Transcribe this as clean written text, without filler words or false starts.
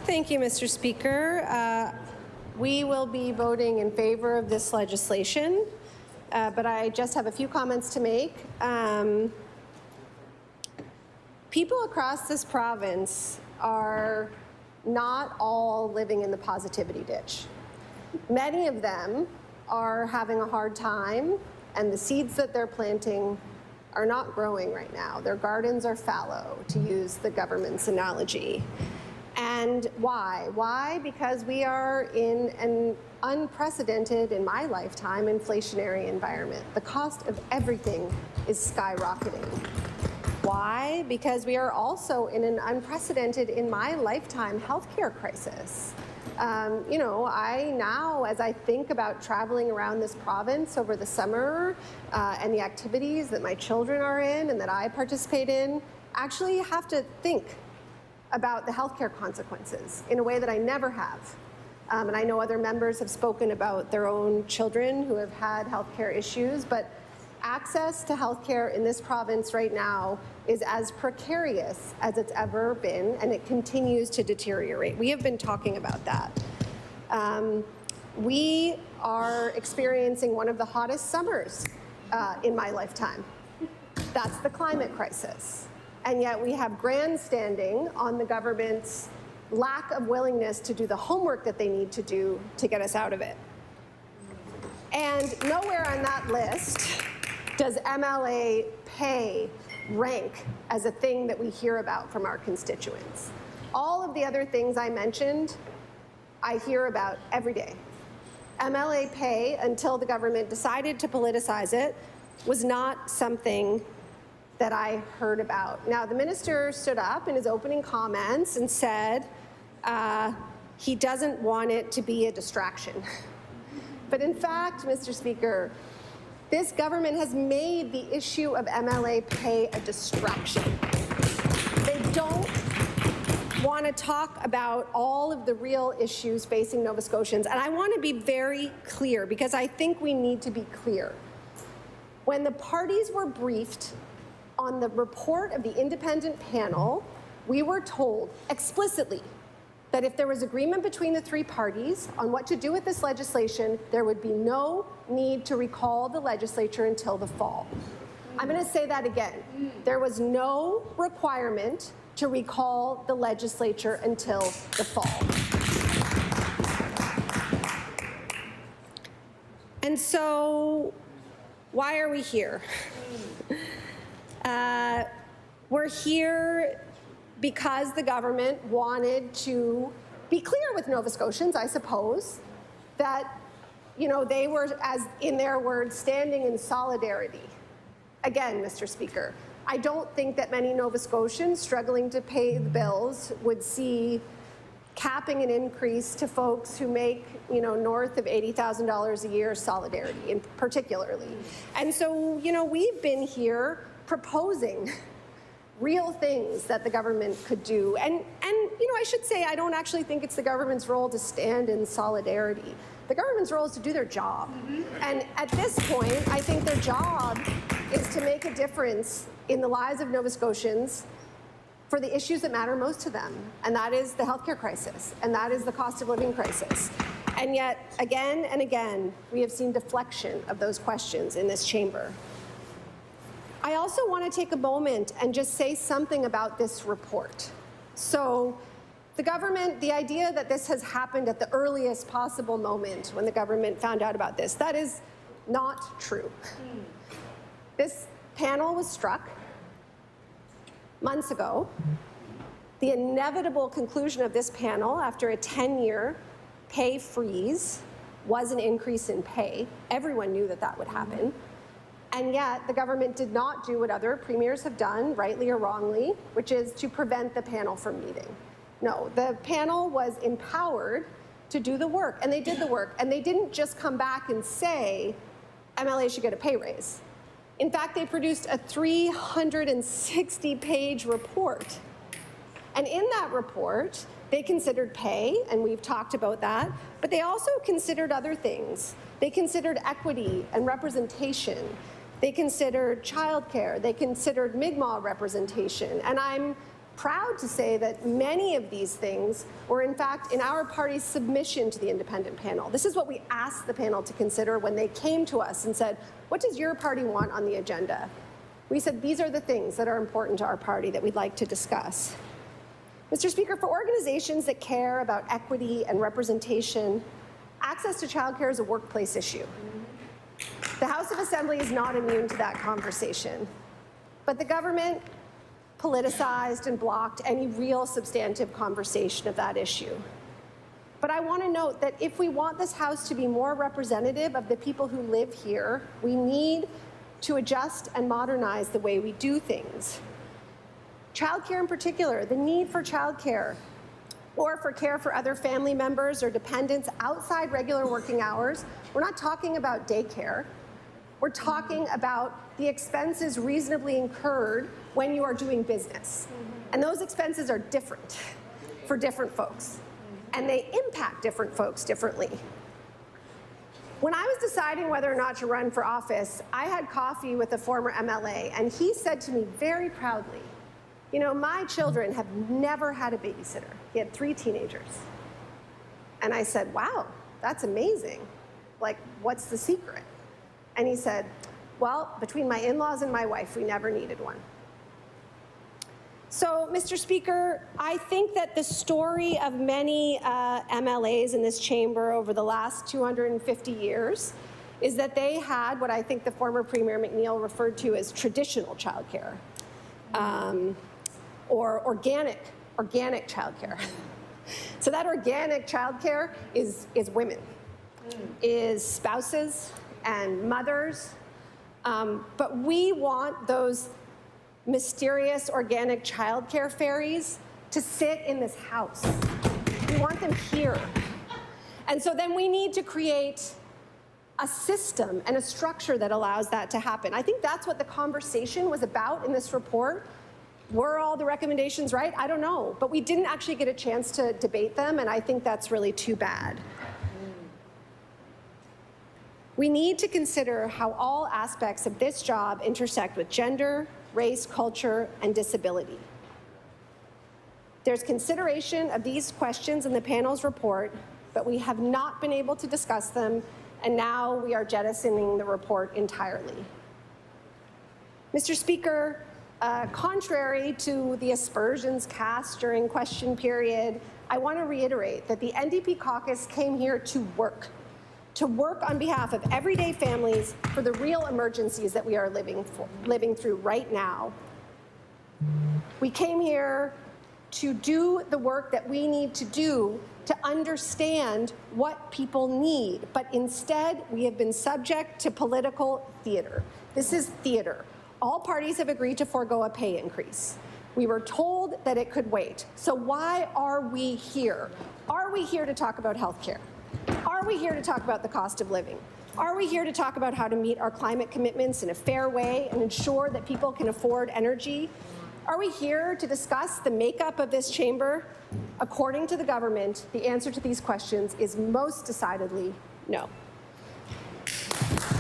Thank you, Mr. Speaker. We will be voting in favor of this legislation, but I just have a few comments to make. People across this province are not all living in the positivity ditch. Many of them are having a hard time, and the seeds that they're planting are not growing right now. Their gardens are fallow, to use the government's analogy. And why? Why? Because we are in an unprecedented, in my lifetime, inflationary environment. The cost of everything is skyrocketing. Why? Because we are also in an unprecedented, in my lifetime, healthcare crisis. You know, as I think about traveling around this province over the summer and the activities that my children are in and that I participate in, actually have to think about the healthcare consequences in a way that I never have. And I know other members have spoken about their own children who have had healthcare issues, but access to healthcare in this province right now is as precarious as it's ever been, and it continues to deteriorate. We have been talking about that. We are experiencing one of the hottest summers in my lifetime. That's the climate crisis. And yet we have grandstanding on the government's lack of willingness to do the homework that they need to do to get us out of it. And nowhere on that list does MLA pay rank as a thing that we hear about from our constituents. All of the other things I mentioned, I hear about every day. MLA pay, until the government decided to politicize it, was not something that I heard about. Now, the minister stood up in his opening comments and said he doesn't want it to be a distraction. But in fact, Mr. Speaker, this government has made the issue of MLA pay a distraction. They don't want to talk about all of the real issues facing Nova Scotians. And I want to be very clear, because I think we need to be clear. When the parties were briefed on the report of the independent panel, we were told explicitly that if there was agreement between the three parties on what to do with this legislation, there would be no need to recall the legislature until the fall. I'm going to say that again. There was no requirement to recall the legislature until the fall. And so, why are we here? We're here because the government wanted to be clear with Nova Scotians, I suppose, that, you know, they were, as in their words, standing in solidarity. Again, Mr. Speaker, I don't think that many Nova Scotians struggling to pay the bills would see capping an increase to folks who make, you know, north of $80,000 a year solidarity, in particularly. And so, you know, we've been here proposing real things that the government could do. And you know, I should say, I don't actually think it's the government's role to stand in solidarity. The government's role is to do their job. And at this point, I think their job is to make a difference in the lives of Nova Scotians for the issues that matter most to them. And that is the healthcare crisis, and that is the cost of living crisis. And yet, again and again, we have seen deflection of those questions in this chamber. I also want to take a moment and just say something about this report. So the government, the idea that this has happened at the earliest possible moment when the government found out about this, that is not true. This panel was struck months ago. The inevitable conclusion of this panel after a 10-year pay freeze was an increase in pay. Everyone knew that that would happen. And yet, the government did not do what other premiers have done, rightly or wrongly, which is to prevent the panel from meeting. No, the panel was empowered to do the work, and they did the work. And they didn't just come back and say, MLA should get a pay raise. In fact, they produced a 360-page report. And in that report, they considered pay, and we've talked about that, but they also considered other things. They considered equity and representation. They considered childcare. They considered Mi'kmaq representation. And I'm proud to say that many of these things were in fact in our party's submission to the independent panel. This is what we asked the panel to consider when they came to us and said, what does your party want on the agenda? We said, these are the things that are important to our party that we'd like to discuss. Mr. Speaker, for organizations that care about equity and representation, access to childcare is a workplace issue. The House of Assembly is not immune to that conversation, but the government politicized and blocked any real substantive conversation of that issue. But I want to note that if we want this House to be more representative of the people who live here, we need to adjust and modernize the way we do things. Childcare in particular, the need for childcare or for care for other family members or dependents outside regular working hours. We're not talking about daycare. We're talking about the expenses reasonably incurred when you are doing business. And those expenses are different for different folks, and they impact different folks differently. When I was deciding whether or not to run for office, I had coffee with a former MLA, and he said to me very proudly, you know, my children have never had a babysitter. He had 3 teenagers. And I said, wow, that's amazing. Like, what's the secret? And he said, well, between my in-laws and my wife, we never needed one. So, Mr. Speaker, I think that the story of many MLAs in this chamber over the last 250 years is that they had what I think the former Premier McNeil referred to as traditional childcare, or organic childcare. So that organic childcare is women, is spouses and mothers, but we want those mysterious organic childcare fairies to sit in this House. We want them here. And so then we need to create a system and a structure that allows that to happen. I think that's what the conversation was about in this report. Were all the recommendations right? I don't know, but we didn't actually get a chance to debate them, and I think that's really too bad. We need to consider how all aspects of this job intersect with gender, race, culture, and disability. There's consideration of these questions in the panel's report, but we have not been able to discuss them, and now we are jettisoning the report entirely. Mr. Speaker, contrary to the aspersions cast during question period, I want to reiterate that the NDP caucus came here to work on behalf of everyday families for the real emergencies that we are living through right now. We came here to do the work that we need to do to understand what people need, but instead we have been subject to political theater. This is theater. All parties have agreed to forego a pay increase. We were told that it could wait. So why are we here? Are we here to talk about health care? Are we here to talk about the cost of living? Are we here to talk about how to meet our climate commitments in a fair way and ensure that people can afford energy? Are we here to discuss the makeup of this chamber? According to the government, the answer to these questions is most decidedly no.